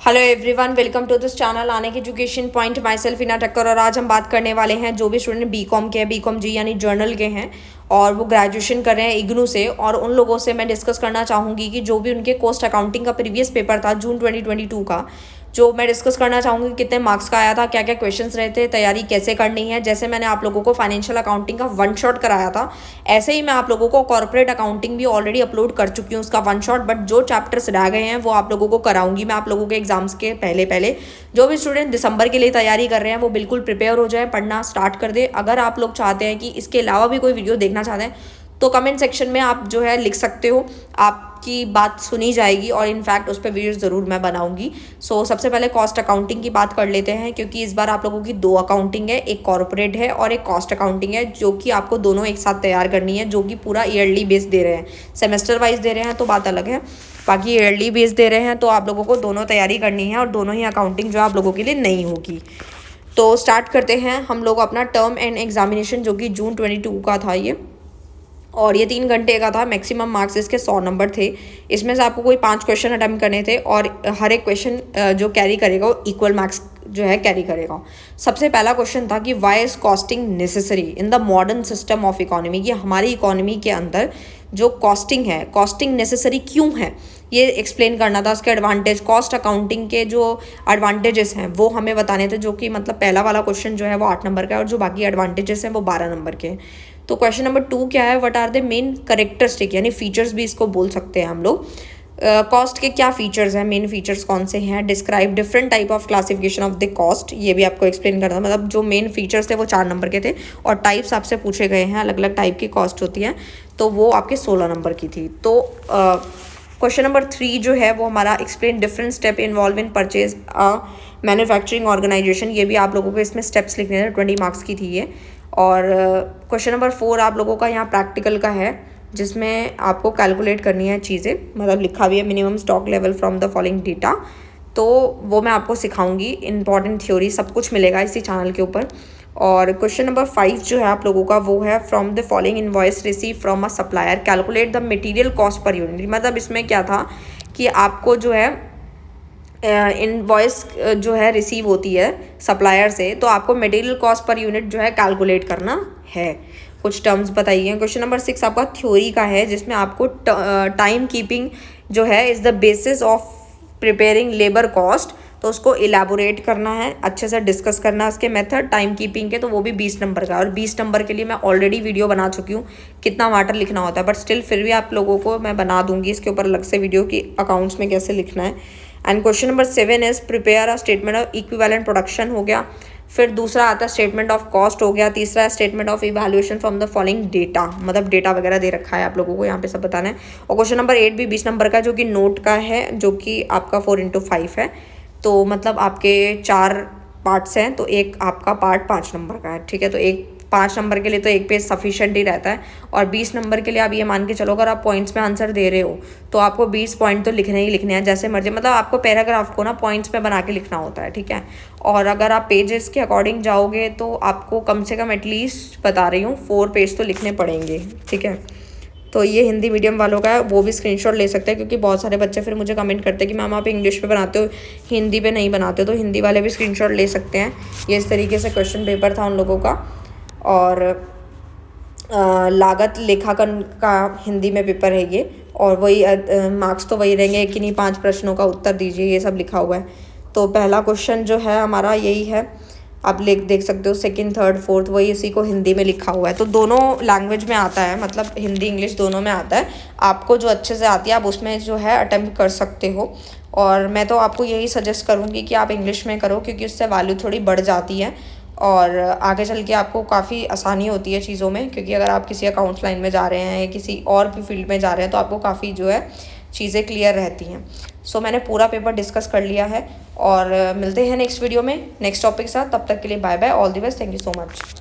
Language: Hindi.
Hello everyone, welcome to this channel Anek education point. My self Ina Takkar. और आज हम बात करने वाले हैं जो भी स्टूडेंट बीकॉम के हैं, बीकॉम जी यानी जर्नल के हैं और वो ग्रेजुएशन कर रहे हैं इग्नू से, और उन लोगों से मैं डिस्कस करना चाहूँगी कि जो भी उनके कॉस्ट अकाउंटिंग का प्रीवियस पेपर था जून 2022 का, जो मैं डिस्कस करना चाहूँगी कितने मार्क्स का आया था, क्या क्या क्वेश्चंस रहे थे, तैयारी कैसे करनी है। जैसे मैंने आप लोगों को फाइनेंशियल अकाउंटिंग का वन शॉट कराया था, ऐसे ही मैं आप लोगों को कॉर्पोरेट अकाउंटिंग भी ऑलरेडी अपलोड कर चुकी हूँ उसका वन शॉट। बट जो चैप्टर्स रह गए हैं वो आप लोगों को कराऊंगी मैं आप लोगों के एग्जाम्स के पहले पहले। जो भी स्टूडेंट दिसंबर के लिए तैयारी कर रहे हैं वो बिल्कुल प्रिपेयर हो जाए, पढ़ना स्टार्ट कर दे। अगर आप लोग चाहते हैं कि इसके अलावा भी कोई वीडियो देखना चाहते हैं तो कमेंट सेक्शन में आप जो है लिख सकते हो, आपकी बात सुनी जाएगी और इनफैक्ट उस पर वीडियो ज़रूर मैं बनाऊंगी। सो सबसे पहले कॉस्ट अकाउंटिंग की बात कर लेते हैं, क्योंकि इस बार आप लोगों की दो अकाउंटिंग है, एक कॉर्पोरेट है और एक कॉस्ट अकाउंटिंग है, जो कि आपको दोनों एक साथ तैयार करनी है, जो कि पूरा ईयरली बेस दे रहे हैं। सेमेस्टर वाइज दे रहे हैं तो बात अलग है, बाकी ईयरली बेस दे रहे हैं तो आप लोगों को दोनों तैयारी करनी है और दोनों ही अकाउंटिंग जो आप लोगों के लिए नहीं होगी। तो स्टार्ट करते हैं हम लोग अपना टर्म एंड एग्जामिनेशन, जो कि जून 22 का था ये, और ये 3 घंटे का था। मैक्सिमम मार्क्स इसके 100 नंबर थे। इसमें से आपको कोई 5 क्वेश्चन अटेम्प्ट करने थे और हर एक क्वेश्चन जो कैरी करेगा वो इक्वल मार्क्स जो है कैरी करेगा। सबसे पहला क्वेश्चन था कि why is costing necessary in the modern system of economy, कि हमारी इकोनॉमी के अंदर जो कॉस्टिंग है, कॉस्टिंग नेसेसरी क्यों है, ये एक्सप्लेन करना था। उसके एडवांटेज, कॉस्ट अकाउंटिंग के जो एडवांटेजेस हैं वो हमें बताने थे, जो कि मतलब पहला वाला क्वेश्चन जो है वो 8 नंबर का है और जो बाकी एडवांटेजेस हैं वो 12 नंबर के हैं। तो क्वेश्चन नंबर 2 क्या है, what are the main characteristic, यानी फीचर्स भी इसको बोल सकते हैं हम लोग। कॉस्ट के क्या फीचर्स हैं, मेन फीचर्स कौन से हैं। Describe different type of classification of the cost, ये भी आपको एक्सप्लेन करना था। मतलब जो मेन फीचर्स थे वो 4 नंबर के थे और टाइप्स आपसे पूछे गए हैं, अलग अलग टाइप की कॉस्ट होती है, तो वो आपके 16 नंबर की थी। तो क्वेश्चन नंबर 3 जो है वो हमारा explain different step involve in purchase manufacturing organisation, ये भी आप लोगों को इसमें स्टेप्स लिखने थे, 20 मार्क्स की थी ये। और क्वेश्चन नंबर 4 आप लोगों का यहाँ प्रैक्टिकल का है, जिसमें आपको कैलकुलेट करनी है चीज़ें, मतलब लिखा भी है minimum stock level from the following data, तो वो मैं आपको सिखाऊंगी। इंपॉर्टेंट थ्योरी सब कुछ मिलेगा इसी चैनल के ऊपर। और क्वेश्चन नंबर 5 जो है आप लोगों का वो है from the following invoice receive from a supplier calculate the material cost per unit. मतलब इसमें क्या था कि आपको जो है इनवॉइस जो है रिसीव होती है सप्लायर से, तो आपको मटेरियल कॉस्ट पर यूनिट जो है कैलकुलेट करना है। कुछ टर्म्स बताइए। क्वेश्चन नंबर 6 आपका थ्योरी का है, जिसमें आपको टाइम कीपिंग जो है is the basis of preparing labour cost, तो उसको इलेबोरेट करना है, अच्छे से डिस्कस करना है उसके मेथड टाइम कीपिंग के, तो वो भी 20 नंबर का। और 20 नंबर के लिए मैं ऑलरेडी वीडियो बना चुकी हूँ कितना वाटर लिखना होता है, बट स्टिल फिर भी आप लोगों को मैं बना दूंगी इसके ऊपर अलग से वीडियो की अकाउंट्स में कैसे लिखना है। And question number 7 is prepare a statement of equivalent production हो गया। फिर दूसरा आता है स्टेटमेंट ऑफ कॉस्ट हो गया। तीसरा है statement of evaluation from the following data, मतलब डेटा वगैरह दे रखा है आप लोगों को यहाँ पे सब बताना है। और क्वेश्चन नंबर 8 भी 20 नंबर का, जो कि नोट का है, जो कि आपका 4x5 है, तो मतलब आपके 4 पार्ट्स हैं, तो एक आपका पार्ट 5 नंबर का है, ठीक है। तो एक 5 नंबर के लिए तो एक पेज सफिशिएंट ही रहता है, और 20 नंबर के लिए आप ये मान के चलो अगर आप पॉइंट्स में आंसर दे रहे हो तो आपको 20 पॉइंट तो लिखने ही लिखने हैं, जैसे मर्जी, मतलब आपको पैराग्राफ को ना पॉइंट्स पे बना के लिखना होता है, ठीक है। और अगर आप पेजेस के अकॉर्डिंग जाओगे तो आपको कम से कम एटलीस्ट बता रही हूँ 4 पेज तो लिखने पड़ेंगे, ठीक है। तो ये हिंदी मीडियम वालों का है, वो भी स्क्रीनशॉट ले सकते हैं, क्योंकि बहुत सारे बच्चे फिर मुझे कमेंट करते हैं कि मैम आप इंग्लिश पे बनाते हो, हिंदी पे नहीं बनाते, तो हिंदी वाले भी स्क्रीनशॉट ले सकते हैं। ये इस तरीके से क्वेश्चन पेपर था उन लोगों का। और लागत लेखांकन का हिंदी में पेपर है ये, और वही मार्क्स तो वही रहेंगे कि नहीं, 5 प्रश्नों का उत्तर दीजिए, ये सब लिखा हुआ है। तो पहला क्वेश्चन जो है हमारा यही है, आप देख सकते हो, सेकंड थर्ड फोर्थ वही इसी को हिंदी में लिखा हुआ है। तो दोनों लैंग्वेज में आता है, मतलब हिंदी इंग्लिश दोनों में आता है। आपको जो अच्छे से आती है आप उसमें जो है अटेम्प्ट कर सकते हो, और मैं तो आपको यही सजेस्ट करूँगी कि आप इंग्लिश में करो, क्योंकि उससे वैल्यू थोड़ी बढ़ जाती है और आगे चल के आपको काफ़ी आसानी होती है चीज़ों में, क्योंकि अगर आप किसी अकाउंट्स लाइन में जा रहे हैं या किसी और भी फील्ड में जा रहे हैं तो आपको काफ़ी जो है चीज़ें क्लियर रहती हैं। सो मैंने पूरा पेपर डिस्कस कर लिया है, और मिलते हैं नेक्स्ट वीडियो में नेक्स्ट टॉपिक के साथ। तब तक के लिए bye bye, all the best, thank you so much.